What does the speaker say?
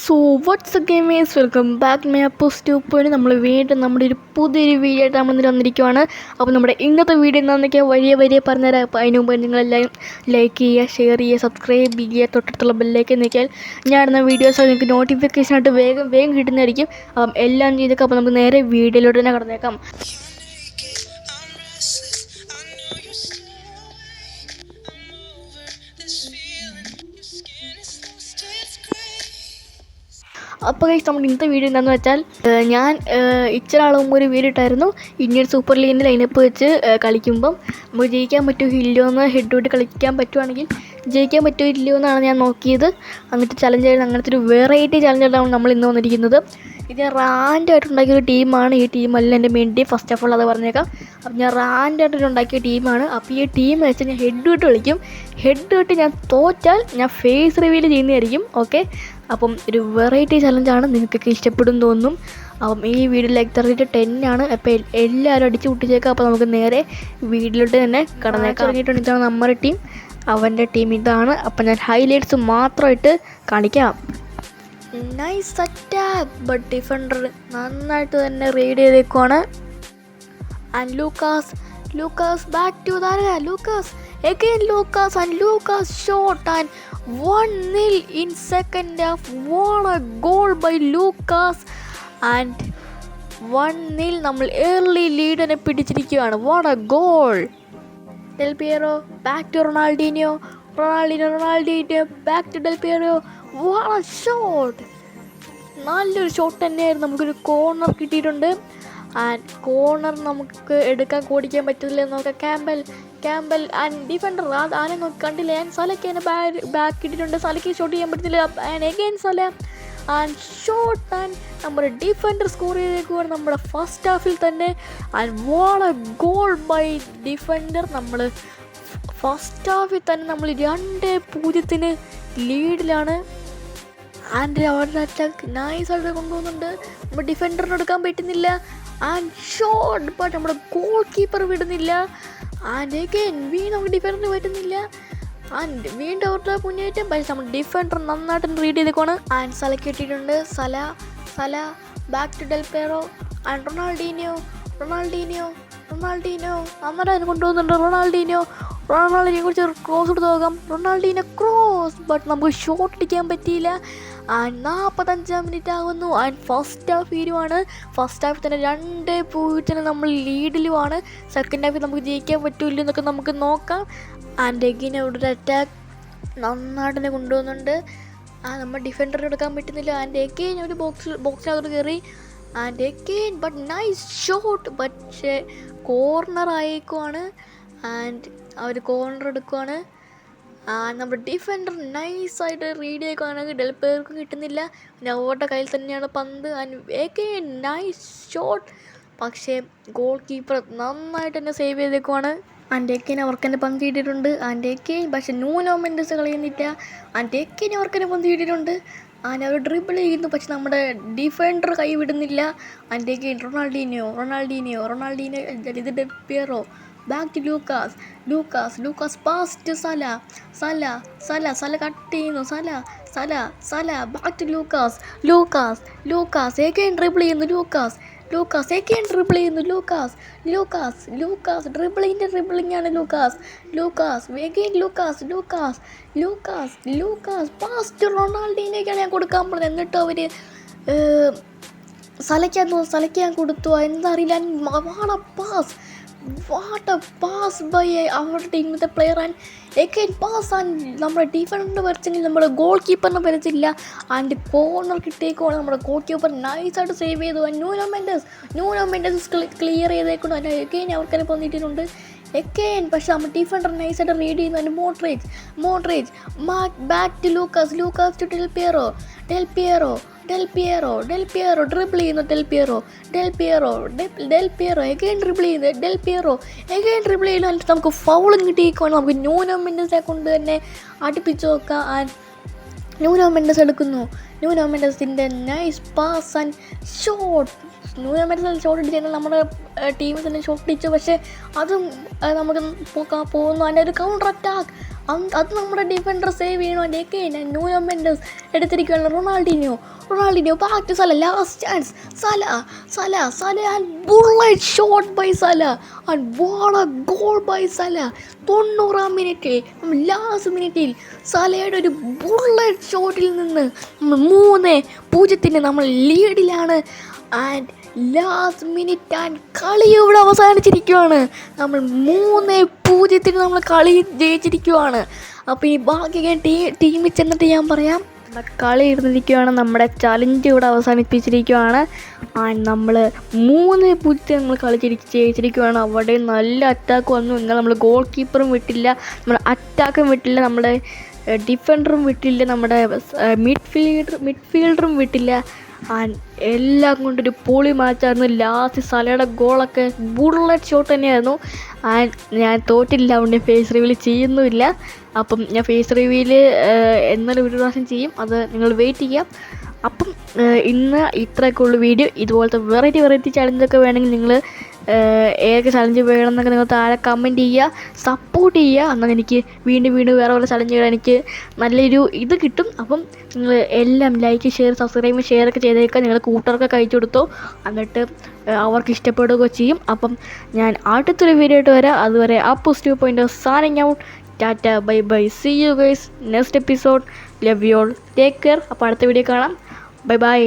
So what's gamers welcome back my post നമ്മൾ വീണ്ടും നമ്മുടെ ഒരു പുതിയൊരു വീഡിയോ ആയിട്ട് നമ്മൾ ഇന്ന് വന്നിരിക്കുവാണ്. അപ്പോൾ നമ്മുടെ ഇന്നത്തെ വീഡിയോ എന്താണെന്നൊക്കെ വഴിയെ പറഞ്ഞുതരാം. അപ്പോൾ അതിന് മുമ്പ് നിങ്ങളെല്ലാവരും ലൈക്ക് ചെയ്യുക, ഷെയർ ചെയ്യുക, സബ്സ്ക്രൈബ് ചെയ്യുക, തൊട്ടടുത്തുള്ള ബെല്ലേക്ക് നോക്കിയാൽ ഞാനിടുന്ന വീഡിയോസ് നിങ്ങൾക്ക് നോട്ടിഫിക്കേഷനായിട്ട് വേഗം കിട്ടുന്നതായിരിക്കും. അപ്പം എല്ലാം ചെയ്തേക്കാം. അപ്പോൾ നമുക്ക് നേരെ വീഡിയോയിലോട്ട് തന്നെ കടന്നേക്കാം. അപ്പോൾ ഗൈസ് നമ്മുടെ ഇന്നത്തെ വീഡിയോ എന്താണെന്ന് വെച്ചാൽ ഞാൻ ഇച്ചിരി നാൾ മുമ്പ് ഒരു വീഡിയോ ഇട്ടായിരുന്നു. ഇന്ത്യൻ സൂപ്പർ ലീഗിൻ്റെ ലൈനപ്പ് വെച്ച് കളിക്കുമ്പം നമുക്ക് ജയിക്കാൻ പറ്റുമോ ഇല്ലയോ എന്ന് ഹെഡ് ടു ഹെഡ് കളിക്കാൻ പറ്റുവാണെങ്കിൽ ജയിക്കാൻ പറ്റുമോ ഇല്ലയോ എന്നാണ് ഞാൻ നോക്കിയത്. അങ്ങനത്തെ ചലഞ്ചായിരുന്നു, അങ്ങനത്തെ ഒരു വെറൈറ്റി ചലഞ്ചായിട്ടാണ് നമ്മൾ ഇന്ന് വന്നിരിക്കുന്നത്. ഇത് ഞാൻ റാൻഡായിട്ട് ഉണ്ടാക്കിയൊരു ടീമാണ്. ഈ ടീമല്ല എൻ്റെ main team, first of all അത് പറഞ്ഞേക്കാം. അപ്പം ഞാൻ റാൻഡായിട്ട് ഉണ്ടാക്കിയ ടീമാണ്. അപ്പോൾ ഈ ടീം വെച്ച് ഞാൻ ഹെഡ് ടു ഹെഡ് കളിക്കും. ഹെഡ് ടു ഹെഡ് ഞാൻ തോറ്റാൽ ഞാൻ ഫേസ് റിവീൽ ചെയ്യുന്നതായിരിക്കും. ഓക്കെ, അപ്പം ഒരു വെറൈറ്റി ചലഞ്ചാണ്, നിങ്ങൾക്കൊക്കെ ഇഷ്ടപ്പെടും തോന്നും. അപ്പം ഈ വീഡിയോ ലൈക്ക് 10 അപ്പോൾ എല്ലാവരും അടിച്ച് പൊട്ടിച്ചേക്കാം. അപ്പോൾ നമുക്ക് നേരെ വീഡിയോയിലോട്ട് തന്നെ കടന്നേക്കാം. ഇറങ്ങിയിട്ടുണ്ട്. ഇതാണ് നമ്മുടെ ടീം, അവൻ്റെ ടീം ഇതാണ്. അപ്പം ഞാൻ ഹൈലൈറ്റ്സ് മാത്രമായിട്ട് കാണിക്കാം. നൈസ് അറ്റാക്ക്, ബട്ട് ഡിഫൻഡർ നന്നായിട്ട് തന്നെ റീഡ് ചെയ്തേക്കുവാണ്. And Lucas back to Lucas again, Lucas shot and 1-0 in second half. What a goal by Lucas, and 1-0 നമ്മൾ early lead-നെ പിടിച്ചിരിക്കുകയാണ്. What a goal. Del Piero back to Ronaldinho back to Del Piero. What a shot. നല്ലൊരു shot തന്നെയായിരുന്നു. നമുക്കൊരു corner കിട്ടിയിട്ടുണ്ട്. And corner നമുക്ക് എടുക്കാൻ ഓടിക്കാൻ പറ്റില്ല എന്ന് നോക്കാം. ക്യാമ്പൽ ആൻഡ് ഡിഫൻഡർ ആരെ നോക്കി കണ്ടില്ല. ആൻഡ് സലയ്ക്ക് തന്നെ ബാക്ക് ഇട്ടിട്ടുണ്ട്. സലയ്ക്ക് ഷോട്ട് ചെയ്യാൻ പറ്റത്തില്ല. And again Salah and shot, and നമ്മുടെ ഡിഫൻഡർ സ്കോർ ചെയ്തേക്കുവാണ് നമ്മുടെ ഫസ്റ്റ് ഹാഫിൽ തന്നെ. And what a goal by defender. നമ്മൾ ഫസ്റ്റ് ഹാഫിൽ തന്നെ നമ്മൾ 2-0 ലീഡിലാണ്. ആൻഡ് അവരുടെ അറ്റാക്ക് നൈസായിട്ട് കൊണ്ടുപോകുന്നുണ്ട്. നമ്മുടെ ഡിഫൻഡറിന് എടുക്കാൻ പറ്റുന്നില്ല. ആൻഡ് ഷോട്ട്, ബട്ട് നമ്മുടെ ഗോൾ കീപ്പർ വിടുന്നില്ല. ആൻഡ് എഗെയിൻ നമുക്ക് ഡിഫൻഡറിന് പറ്റുന്നില്ല. ആൻഡ് വീണ്ടും അവരുടെ മുന്നേറ്റം, പക്ഷേ നമ്മുടെ ഡിഫൻഡർ നന്നായിട്ട് റീഡ് ചെയ്തേക്കാണ്. ആൻഡ് സലയ്ക്ക് കിട്ടിയിട്ടുണ്ട്. Salah back to Del Piero and Ronaldinho നന്നായിട്ട് അതിന് കൊണ്ടുപോകുന്നുണ്ട്. റൊണാൾഡീനെ കുറിച്ച് ക്രോസ് എടുത്ത് നോക്കാം. റൊണാൾഡീനെ ക്രോസ്, ബട്ട് നമുക്ക് ഷോട്ട് അടിക്കാൻ പറ്റിയില്ല. ആൻഡ് 45 മിനിറ്റ് ആകുന്നു. ആൻഡ് ഫസ്റ്റ് ഹാഫ് തീരുവാണ്. ഫസ്റ്റ് ഹാഫിൽ തന്നെ 2-0 നമ്മൾ ലീഡിലുമാണ്. സെക്കൻഡ് ഹാഫിൽ നമുക്ക് ജയിക്കാൻ പറ്റില്ല എന്നൊക്കെ നമുക്ക് നോക്കാം. ആൻഡ് എഗെയിൻ അവിടെ ഒരു അറ്റാക്ക് നന്നായിട്ട് തന്നെ കൊണ്ടുപോകുന്നുണ്ട്. നമ്മൾ ഡിഫൻഡറിന് എടുക്കാൻ പറ്റുന്നില്ല. ആൻഡ് എഗെയിൻ ഒരു ബോക്സിനകത്തോട്ട് കയറി. And again but nice shot, പക്ഷേ കോർണർ ആയേക്കുവാണ്. ആൻഡ് അവർ കോർണർ എടുക്കുവാണ്. നമ്മുടെ ഡിഫൻഡർ നൈസായിട്ട് റീഡ് ചെയ്യുകയാണെങ്കിൽ ഡെൽപേർക്കും കിട്ടുന്നില്ല. പിന്നെ അവരുടെ കയ്യിൽ തന്നെയാണ് പന്ത്. ആൻഡ് എഗെയിൻ നൈസ് ഷോട്ട്, പക്ഷേ ഗോൾ കീപ്പർ നന്നായിട്ട് തന്നെ സേവ് ചെയ്തേക്കുവാണ്. ആൻഡ് എഗെയിൻ അവർക്ക് തന്നെ പന്ത് കിട്ടിയിട്ടുണ്ട്. ആൻഡ് എഗെയിൻ പക്ഷേ ന്യൂനോ മെൻഡസ് കളിയുന്നില്ല. ആൻഡ് എഗെയിൻ അവർക്ക് തന്നെ പന്ത് കിട്ടിയിട്ടുണ്ട്. ആൻഡ് അവർ ഡ്രിബിൾ ചെയ്യുന്നു, പക്ഷെ നമ്മുടെ ഡിഫൻഡർ കൈ വിടുന്നില്ല. ആൻഡ് എഗെയിൻ റൊണാൾഡീനിയോ ഇത് Del Piero back to Lucas pass to Salah cut ചെയ്യുന്നു. Salah back to Lucas again dribble ചെയ്യുന്നു. ലൂക്കാസ് എഗെയിൻ ഡ്രിബിൾ ചെയ്യുന്നു. ലൂക്കാസ് ഡ്രിബിളിംഗ് ആണ്. Lucas again Lucas pass to റൊണാൾഡീനോയ്ക്കാണ് ഞാൻ കൊടുക്കാൻ പറഞ്ഞത്. എന്നിട്ട് അവർ സലയ്ക്കാൻ കൊടുത്തു. എന്താ അറിയില്ല. വാട്ട് എ പാസ് ബൈ അവരുടെ ടീമിലത്തെ player. And again pass, and നമ്മുടെ ഡിഫൻഡറിന് വരച്ചെങ്കിൽ നമ്മുടെ ഗോൾ കീപ്പറിനെ വരച്ചില്ല. ആൻഡ് കോർണർ കിട്ടിയേക്കുവാണ്. നമ്മുടെ ഗോൾ കീപ്പർ നൈസായിട്ട് സേവ് ചെയ്തു. ന്യൂനോ മെൻഡസ് ക്ലിയർ ചെയ്തേക്കുന്നു. അതിന് എഗെയിൻ അവർക്ക് തന്നെ പൊന്നിട്ടിട്ടുണ്ട്. എഗെയിൻ പക്ഷേ നമ്മുടെ ഡിഫൻഡർ നൈസായിട്ട് റീഡ് ചെയ്യുന്നു. അതിന് Modric back to Lucas to Del Piero dribble ചെയ്യുന്നു. ഡെൽ പിയറോ എഗെയിൻ ഡ്രിബിൾ ചെയ്യുന്നു. എന്നിട്ട് നമുക്ക് ഫൗളും കിട്ടിയേക്കുവാണ്. നമുക്ക് ന്യൂനോ മെൻഡസിനെ കൊണ്ട് തന്നെ അടുപ്പിച്ച് നോക്കാം. ആൻഡ് ന്യൂനോ മെൻഡസ് എടുക്കുന്നു. ന്യൂനോ മെൻഡസിൻ്റെ nice pass and shot. Nuno Mendes shot അടിച്ച് നമ്മുടെ ടീമിൽ തന്നെ ഷോട്ട് അടിച്ചു. പക്ഷേ അതും നമുക്ക് പോകുന്നു. അതിൻ്റെ ഒരു കൗണ്ടർ അറ്റാക്ക്, അത് നമ്മുടെ ഡിഫൻഡർ സേവ് ചെയ്യണോ. അതിൻ്റെയൊക്കെ ന്യൂനോ മെൻഡസ് എടുത്തിരിക്കുകയാണ്. Ronaldinho back to Salah, last chance, Salah and bullet shot by Salah and what a goal by Salah. 90-ാം മിനിറ്റിൽ, ലാസ്റ്റ് മിനിറ്റിൽ സലയുടെ ഒരു ബുള്ളറ്റ് ഷോട്ടിൽ നിന്ന് 3-0 നമ്മൾ ലീഡിലാണ്. ആൻഡ് ലാസ്റ്റ് മിനിറ്റ് ആൻഡ് കളി ഇവിടെ അവസാനിച്ചിരിക്കുകയാണ്. നമ്മൾ 3-0 നമ്മൾ കളി ജയിച്ചിരിക്കുകയാണ്. അപ്പോൾ ഈ ബാക്കി ടീമിൽ ചെന്നിട്ട് ഞാൻ പറയാം. കളി ഇരുന്നിരിക്കുകയാണ്, നമ്മുടെ ചലഞ്ച് ഇവിടെ അവസാനിപ്പിച്ചിരിക്കുകയാണ്. ആൻഡ് നമ്മൾ 3-0 നമ്മൾ കളി ജയിച്ചിരിക്കുകയാണ്. അവിടെ നല്ല അറ്റാക്ക് വന്നു. എന്നാൽ നമ്മൾ ഗോൾ കീപ്പറും വിട്ടില്ല, നമ്മുടെ അറ്റാക്കും വിട്ടില്ല, നമ്മുടെ ഡിഫൻഡറും വിട്ടില്ല, നമ്മുടെ മിഡ്ഫീൽഡറും വിട്ടില്ല. ആൻഡ് എല്ലാം കൊണ്ടൊരു പൊളി മാച്ചായിരുന്നു. ലാസ്റ്റ് സലയുടെ ഗോളൊക്കെ ബുള്ളറ്റ് ഷോട്ട് തന്നെയായിരുന്നു. ആൻഡ് ഞാൻ തോറ്റില്ല, അതുകൊണ്ട് ഫേസ് റിവീൽ ചെയ്യുന്നുമില്ല. അപ്പം ഞാൻ ഫേസ് റിവീൽ എന്നാലും ഒരു പ്രാവശ്യം ചെയ്യും, അത് നിങ്ങൾ വെയിറ്റ് ചെയ്യാം. അപ്പം ഇന്ന് ഇത്രയൊക്കെ ഉള്ളു വീഡിയോ. ഇതുപോലത്തെ വെറൈറ്റി ചലഞ്ചൊക്കെ വേണമെങ്കിൽ നിങ്ങൾ ഏതൊക്കെ ചലഞ്ച് വേണമെന്നൊക്കെ നിങ്ങൾ താഴെ കമൻറ്റ് ചെയ്യുക, സപ്പോർട്ട് ചെയ്യുക. എന്നാൽ എനിക്ക് വീണ്ടും വേറെ ചലഞ്ചുകൾ എനിക്ക് നല്ലൊരു ഇത് കിട്ടും. അപ്പം നിങ്ങൾ എല്ലാം ലൈക്ക്, ഷെയറൊക്കെ ചെയ്തേക്കുക. നിങ്ങൾ കൂട്ടുകാർക്കൊക്കെ അയച്ചു കൊടുത്തോ, എന്നിട്ട് അവർക്ക് ഇഷ്ടപ്പെടുകയൊക്കെ ചെയ്യും. അപ്പം ഞാൻ അടുത്തൊരു വീഡിയോ ആയിട്ട് വരാം. അതുവരെ Appoos 2.0 signing out. Tata, bye, see you guys next episode. Love you all, take care. അപ്പോൾ അടുത്ത വീഡിയോ കാണാം. ബൈ.